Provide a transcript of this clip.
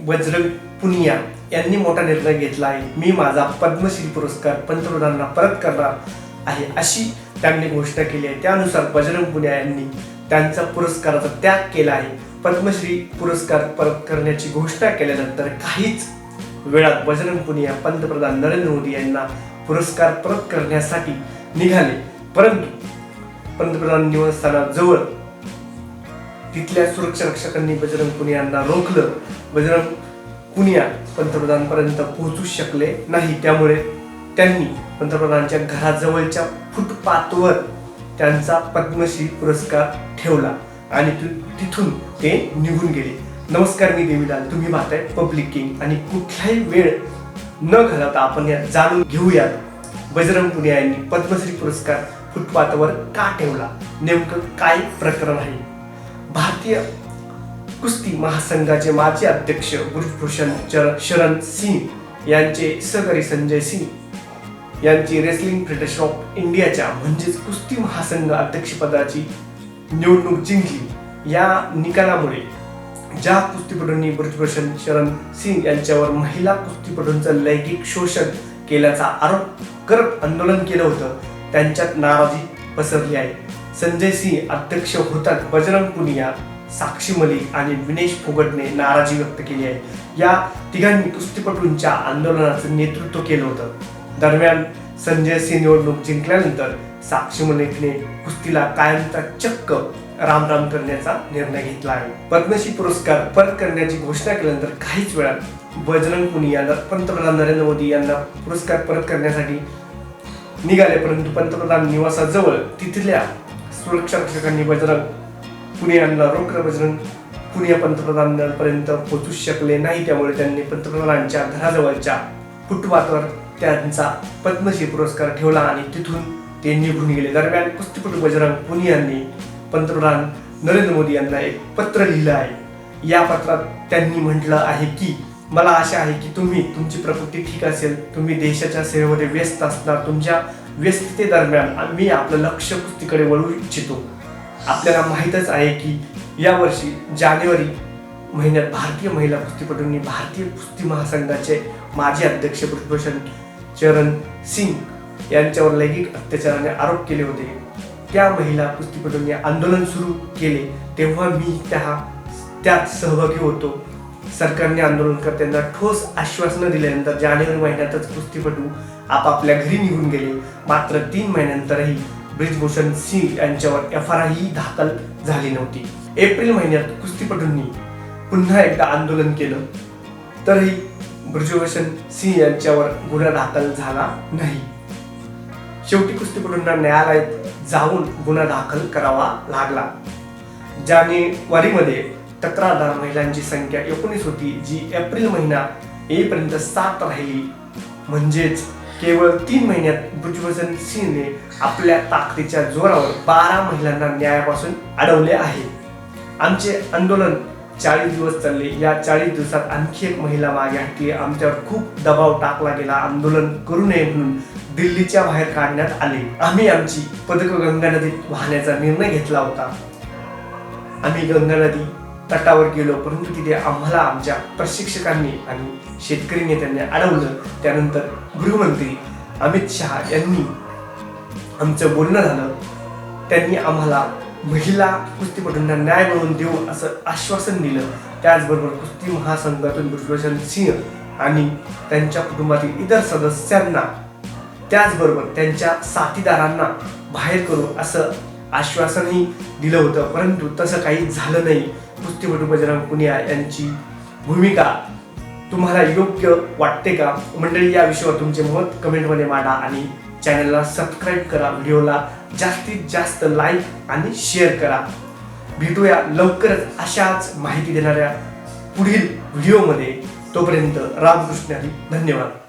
बजरंग पुनिया यांनी मोठा निर्णय घेतला आहे। मी माझा पद्मश्री पुरस्कार पंतप्रधानांना परत करणार आहे अशी त्यांनी घोषणा केली आहे। त्यानुसार बजरंग पुनिया यांनी त्यांचा पुरस्काराचा त्याग केला आहे। पद्मश्री पुरस्कार परत करण्याची घोषणा केल्यानंतर काहीच वेळात बजरंग पुनिया पंतप्रधान नरेंद्र मोदी यांना पुरस्कार परत करण्यासाठी निघाले, परंतु पंतप्रधान निवासस्थानाजवळ तिथल्या सुरक्षा रक्षकांनी बजरंग पुनिया यांना रोखलं। बजरंग पुनिया पंतप्रधानांपर्यंत पोहोचू शकले नाही, त्यामुळे त्यांनी पंतप्रधानांच्या घराजवळच्या फुटपाथवर त्यांचा पद्मश्री पुरस्कार ठेवला आणि तिथून ते निघून गेले। नमस्कार, मी देवीलाल, तुम्ही पाहताय पब्लिक किंग आणि कुठलाही वेळ न घालवता आपण यात जाणून घेऊयात बजरंग पुनिया यांनी पद्मश्री पुरस्कार फुटपाथवर का ठेवला, नेमकं काय प्रकरण आहे। भारतीय कुस्ती महासंघाचे माजी अध्यक्ष ब्रिजभूषण शरण सिंग यांचे सहकारी संजय सिंग यांची रेसलिंग फेडरेशन ऑफ इंडियाच्या म्हणजेच कुस्ती महासंघ अध्यक्षपदाची निवडणूक जिंकली। या निकालामुळे ज्या कुस्तीपटूंनी ब्रिजभूषण शरण सिंग यांच्यावर महिला कुस्तीपटूंचं लैंगिक शोषण केल्याचा आरोप करत आंदोलन केलं होतं, त्यांच्यात नाराजी पसरली आहे। संजय सिंग अध्यक्ष होतात, बजरंग पुनिया, साक्षी मलिक आणि विनेश फोगटने नाराजी व्यक्त केली आहे। या तिघांनी कुस्तीपटूंच्या आंदोलनाचं नेतृत्व केलं होतं। दरम्यान संजय सिंग निवडणूक जिंकल्यानंतर साक्षी मलिकने कुस्तीला कायमचा चक्क रामराम करण्याचा निर्णय घेतला आहे। पद्मश्री पुरस्कार परत करण्याची घोषणा केल्यानंतर काहीच वेळात बजरंग पुनिया पंतप्रधान नरेंद्र मोदी यांना पुरस्कार परत करण्यासाठी निघाले, परंतु पंतप्रधान निवासाजवळ तिथल्या सुरक्षा रक्षकांनी बजरंग पुनिया यांना रोखलं। बजरंग पुनिया पंतप्रधानांपर्यंत पोहोचू शकले नाही, त्यामुळे त्यांनी पंतप्रधानांच्या घराजवळच्या फुटपाथवर त्यांचा पद्मश्री पुरस्कार ठेवला आणि तिथून ते निघून गेले। दरम्यान कुस्तीपटू बजरंग पुनिया यांनी पंतप्रधान नरेंद्र मोदी यांना एक पत्र लिहिलं आहे। या पत्रात त्यांनी म्हटलं आहे की मला आशा आहे की तुमची प्रकृती ठीक असेल, तुम्ही देशाच्या सेवेमध्ये व्यस्त असणार। तुमच्या व्यस्ततेदरम्यान मी आपलं लक्ष कुस्तीकडे वळू इच्छितो। आपल्याला माहीतच आहे की यावर्षी जानेवारी महिन्यात भारतीय महिला कुस्तीपटूंनी भारतीय कुस्ती महासंघाचे माजी अध्यक्ष ब्रिजभूषण शरण सिंग यांच्यावर लैंगिक अत्याचाराने आरोप केले होते। त्या महिला कुस्तीपटूंनी आंदोलन सुरू केले तेव्हा मी त्यात सहभागी होतो। सरकारने आंदोलनकर्त्यांना ठोस आश्वासनं दिल्यानंतर जानेवारी महिन्यातच कुस्तीपटू आपापल्या घरी निघून गेले। मात्र 3 महिन्यानंतरही ब्रिजभूषण सिंग यांच्यावर FIR ही दाखल झाली नव्हती। एप्रिल महिन्यात कुस्तीपटूंनी पुन्हा एकदा आंदोलन केलं तरीही ब्रिजभूषण सिंग यांच्यावर गुन्हा दाखल झाला नाही। शेवटी कुस्तीपटूंना न्यायालयात जाऊन गुन्हा दाखल करावा लागला। जानेवारीमध्ये तक्रारदार महिलांची संख्या 19 होती, जी एप्रिल महिना येईपर्यंत 7 राहिली। म्हणजेच केवळ 3 महिन्यात ब्रिजभूषण सिंगने आपल्या ताकदीच्या जोरावर 12 महिलांना न्यायापासून अडवले आहे। आमचे आंदोलन 40 दिवस चालले। या 40 दिवसात आणखी एक महिला मागे हटली। आमच्यावर खूप दबाव टाकला गेला। आंदोलन करू नये म्हणून दिल्लीच्या बाहेर काढण्यात आले। आम्ही आमची पदकं गंगा नदीत वाहण्याचा निर्णय घेतला होता। आम्ही गंगा नदी तटावर गेलो, परंतु तिथे आम्हाला आमच्या प्रशिक्षकांनी आणि शेतकरी नेत्यांनी अडवलं। त्यानंतर गृहमंत्री अमित शहा यांनी आमचं बोलणं झालं। त्यांनी आम्हाला महिला कुस्तीपटूंना न्याय मिळवून देऊ असं आश्वासन दिलं। त्याचबरोबर कुस्ती महासंघातून ब्रिजभूषण सिंग आणि त्यांच्या कुटुंबातील इतर सदस्यांना, त्याचबरोबर त्यांच्या साथीदारांना बाहेर करू असं आश्वासनही दिलं होतं, परंतु तसं काही झालं नाही। कुस्तीपटू बजरंग पुनिया यांची भूमिका तुम्हाला योग्य वाटते का? मंडळी, या विषयावर तुमचे मत कमेंटमध्ये मांडा आणि चॅनलला सबस्क्राईब करा। व्हिडिओला जास्तीत जास्त लाईक आणि शेअर करा। भेटूया लवकरच अशाच माहिती देणाऱ्या पुढील व्हिडिओमध्ये। तोपर्यंत रामकृष्ण हरी, धन्यवाद।